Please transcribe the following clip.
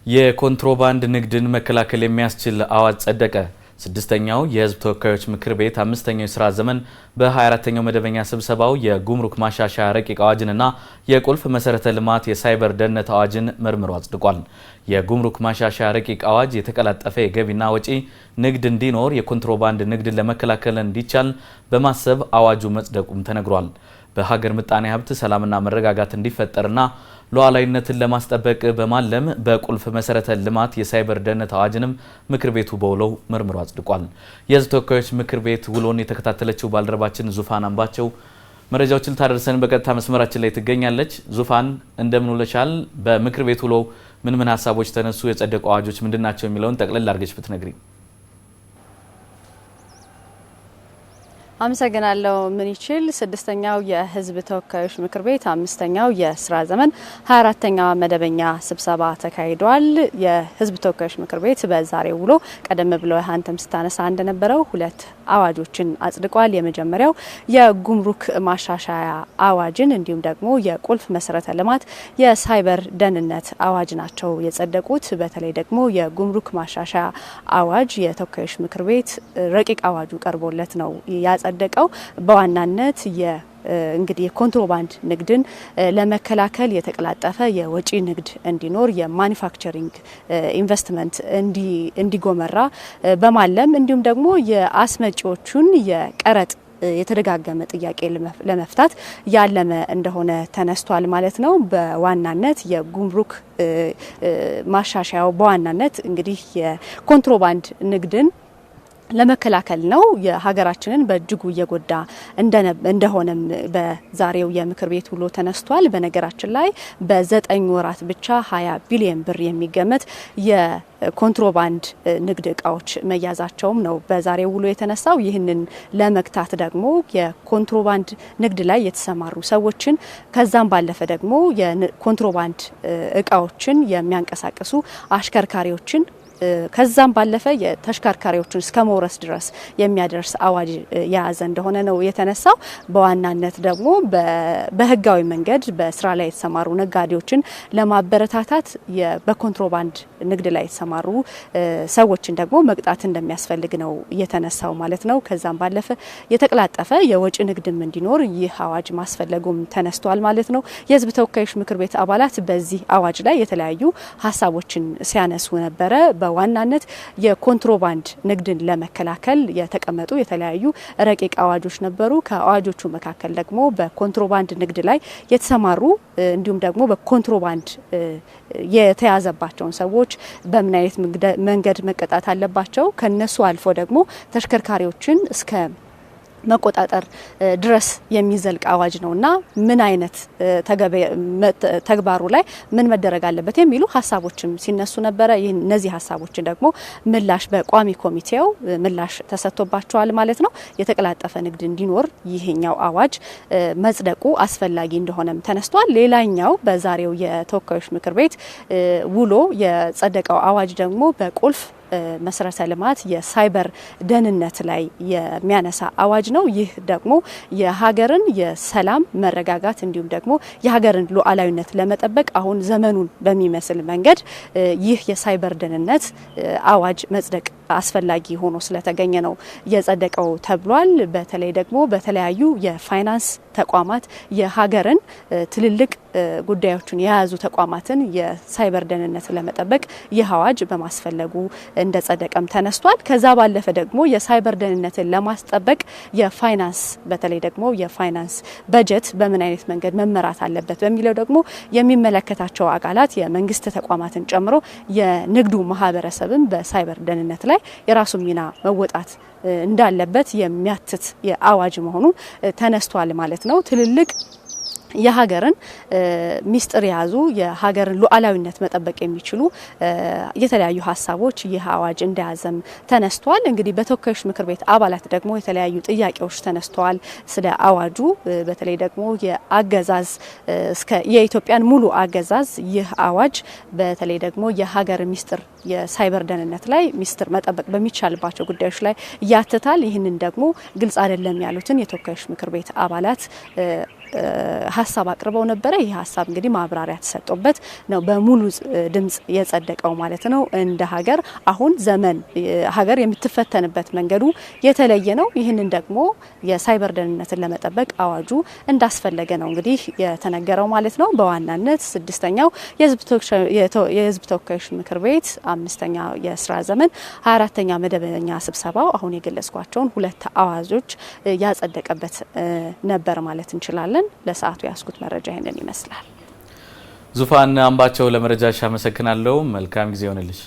የኮንትሮባንድ ንግድን መከላከል የሚያስችል አዋጅ ጸደቀ። ስድስተኛው የሕዝብ ተወካዮች ምክር ቤት አምስተኛው የሥራ ዘመን በ24ኛው መደበኛ ስብሰባው የጉምሩክ ማሻሻያ ረቂቅ አዋጅንና የቁልፍ መሰረተ ልማት የሳይበር ደህንነት አዋጅን መርምሮ አጽድቋል። የጉምሩክ ማሻሻያ ረቂቅ አዋጅ የተቀላጠፈ የገቢና ወጪ ንግድ እንዲኖር የኮንትሮባንድ ንግድን ለመከላከል እንዲቻል በማሰብ አዋጁ መጽደቁም ተነግሯል። በሀገር ምጣኔ ሀብት ሰላምና መረጋጋት እንዲፈጠርና ሉዓላዊነትን ለማስጠበቅ በማለም በቁልፍ መሰረተ ልማት የሳይበር ደህንነት አዋጅንም ምክር ቤቱ በውሎው መርምሮ አጽድቋል። የሕዝብ ተወካዮች ምክር ቤት ውሎን የተከታተለችው ባልደረባችን ዙፋን አምባቸው መረጃዎችን ታደርሰን በቀጥታ መስመራችን ላይ ትገኛለች። ዙፋን እንደምን ውለሻል? በምክር ቤት ውሎው ምን ሀሳቦች ተነሱ? የጸደቁ አዋጆች ምንድናቸው? የሚለውን ጠቅለል አድርገሽ ብትነግሪ። አመሰግናለሁ። ምን ይችል ስድስተኛው የሕዝብ ተወካዮች ምክር ቤት አምስተኛው የሥራ ዘመን 24ኛው መደበኛ ስብሰባ ተካሂዷል። የሕዝብ ተወካዮች ምክር ቤት በዛሬው ውሎ ቀደም ብሎ አንተም ስታነሳ እንደነበረው ሁለት አዋጆችን አጽድቋል። የመጀመሪያው የጉምሩክ ማሻሻያ አዋጅን እንዲሁም ደግሞ የቁልፍ መሰረተ ልማት የሳይበር ደህንነት አዋጅ ናቸው የጸደቁት። በተለይ ደግሞ የጉምሩክ ማሻሻያ አዋጅ የተወካዮች ምክር ቤት ረቂቅ አዋጁ ቀርቦለት ነው ያጸደቀው። በዋናነት እንግዲህ የኮንትሮባንድ ንግድን ለመከላከል የተቀላጠፈ የወጪ ንግድ እንዲኖር የማኒፋክቸሪንግ ኢንቨስትመንት እንዲጎመራ በማለም እንዲሁም ደግሞ የአስመጪዎቹን የቀረጥ የተደጋገመ ጥያቄ ለመፍታት ያለመ እንደሆነ ተነስቷል ማለት ነው። በዋናነት የጉምሩክ ማሻሻያው በዋናነት እንግዲህ የኮንትሮባንድ ንግድን ለመከላከል ነው። የሀገራችንን በእጅጉ እየጎዳ እንደሆነም በዛሬው የምክር ቤት ውሎ ተነስቷል። በነገራችን ላይ በ9 ወራት ብቻ 20 ቢሊዮን ብር የሚገመት የኮንትሮባንድ ንግድ እቃዎች መያዛቸውም ነው በዛሬው ውሎ የተነሳው። ይህንን ለመግታት ደግሞ የኮንትሮባንድ ንግድ ላይ የተሰማሩ ሰዎችን ከዛም ባለፈ ደግሞ የኮንትሮባንድ እቃዎችን የሚያንቀሳቅሱ አሽከርካሪዎችን ከዛም ባለፈ የተሽከርካሪዎችን እስከ መውረስ ድረስ የሚያደርስ አዋጅ የያዘ እንደሆነ ነው የተነሳው። በዋናነት ደግሞ በህጋዊ መንገድ በስራ ላይ የተሰማሩ ነጋዴዎችን ለማበረታታት በኮንትሮባንድ ንግድ ላይ የተሰማሩ ሰዎችን ደግሞ መቅጣት እንደሚያስፈልግ ነው የተነሳው ማለት ነው። ከዛም ባለፈ የተቀላጠፈ የወጪ ንግድም እንዲኖር ይህ አዋጅ ማስፈለጉም ተነስቷል ማለት ነው። የሕዝብ ተወካዮች ምክር ቤት አባላት በዚህ አዋጅ ላይ የተለያዩ ሀሳቦችን ሲያነሱ ነበረ። በዋናነት የኮንትሮባንድ ንግድን ለመከላከል የተቀመጡ የተለያዩ ረቂቅ አዋጆች ነበሩ። ከአዋጆቹ መካከል ደግሞ በኮንትሮባንድ ንግድ ላይ የተሰማሩ እንዲሁም ደግሞ በኮንትሮባንድ የተያዘባቸውን ሰዎች በምን አይነት መንገድ መቀጣት አለባቸው፣ ከነሱ አልፎ ደግሞ ተሽከርካሪዎችን እስከ መቆጣጠር ድረስ የሚዘልቅ አዋጅ ነውና ምን አይነት ተግባሩ ላይ ምን መደረግ አለበት የሚሉ ሀሳቦችም ሲነሱ ነበረ። እነዚህ ሀሳቦችን ደግሞ ምላሽ በቋሚ ኮሚቴው ምላሽ ተሰጥቶባቸዋል ማለት ነው። የተቀላጠፈ ንግድ እንዲኖር ይሄኛው አዋጅ መጽደቁ አስፈላጊ እንደሆነም ተነስቷል። ሌላኛው በዛሬው የተወካዮች ምክር ቤት ውሎ የጸደቀው አዋጅ ደግሞ በቁልፍ መሰረተ ልማት የሳይበር ደህንነት ላይ የሚያነሳ አዋጅ ነው። ይህ ደግሞ የሀገርን የሰላም መረጋጋት እንዲሁም ደግሞ የሀገርን ሉዓላዊነት ለመጠበቅ አሁን ዘመኑን በሚመስል መንገድ ይህ የሳይበር ደህንነት አዋጅ መጽደቅ አስፈላጊ ሆኖ ስለተገኘ ነው የጸደቀው ተብሏል። በተለይ ደግሞ በተለያዩ የፋይናንስ ተቋማት የሀገርን ትልልቅ ጉዳዮችን የያዙ ተቋማትን የሳይበር ደህንነት ለመጠበቅ ይህ አዋጅ በማስፈለጉ እንደጸደቀም ተነስቷል። ከዛ ባለፈ ደግሞ የሳይበር ደህንነትን ለማስጠበቅ የፋይናንስ በተለይ ደግሞ የፋይናንስ በጀት በምን አይነት መንገድ መመራት አለበት በሚለው ደግሞ የሚመለከታቸው አካላት የመንግስት ተቋማትን ጨምሮ የንግዱ ማህበረሰብም በሳይበር ደህንነት ላይ የራሱ ሚና መወጣት እንዳለበት የሚያትት የአዋጅ መሆኑን ተነስቷል ማለት ነው። ትልልቅ የሀገርን ሚስጥር የያዙ የሀገርን ሉዓላዊነት መጠበቅ የሚችሉ የተለያዩ ሀሳቦች ይህ አዋጅ እንደያዘም ተነስቷል። እንግዲህ በተወካዮች ምክር ቤት አባላት ደግሞ የተለያዩ ጥያቄዎች ተነስተዋል ስለ አዋጁ። በተለይ ደግሞ የአገዛዝ እስከ የኢትዮጵያን ሙሉ አገዛዝ ይህ አዋጅ በተለይ ደግሞ የሀገር ሚስጥር የሳይበር ደህንነት ላይ ሚስጥር መጠበቅ በሚቻልባቸው ጉዳዮች ላይ ያትታል። ይህንን ደግሞ ግልጽ አይደለም ያሉትን የተወካዮች ምክር ቤት አባላት ሀሳብ አቅርበው ነበረ። ይህ ሀሳብ እንግዲህ ማብራሪያ ተሰጥቶበት ነው በሙሉ ድምጽ የጸደቀው ማለት ነው። እንደ ሀገር አሁን ዘመን ሀገር የምትፈተንበት መንገዱ የተለየ ነው። ይህንን ደግሞ የሳይበር ደህንነትን ለመጠበቅ አዋጁ እንዳስፈለገ ነው እንግዲህ የተነገረው ማለት ነው። በዋናነት ስድስተኛው የህዝብ ተወካዮች ምክር ቤት አምስተኛ የስራ ዘመን 24ኛ መደበኛ ስብሰባው አሁን የገለጽኳቸውን ሁለት አዋጆች ያጸደቀበት ነበር ማለት እንችላለን። ለሰዓቱ ያስኩት መረጃ ይሄንን ይመስላል። ዙፋን አምባቸው ለመረጃሽ አመሰግናለሁ። መልካም ጊዜ ይሆንልሽ።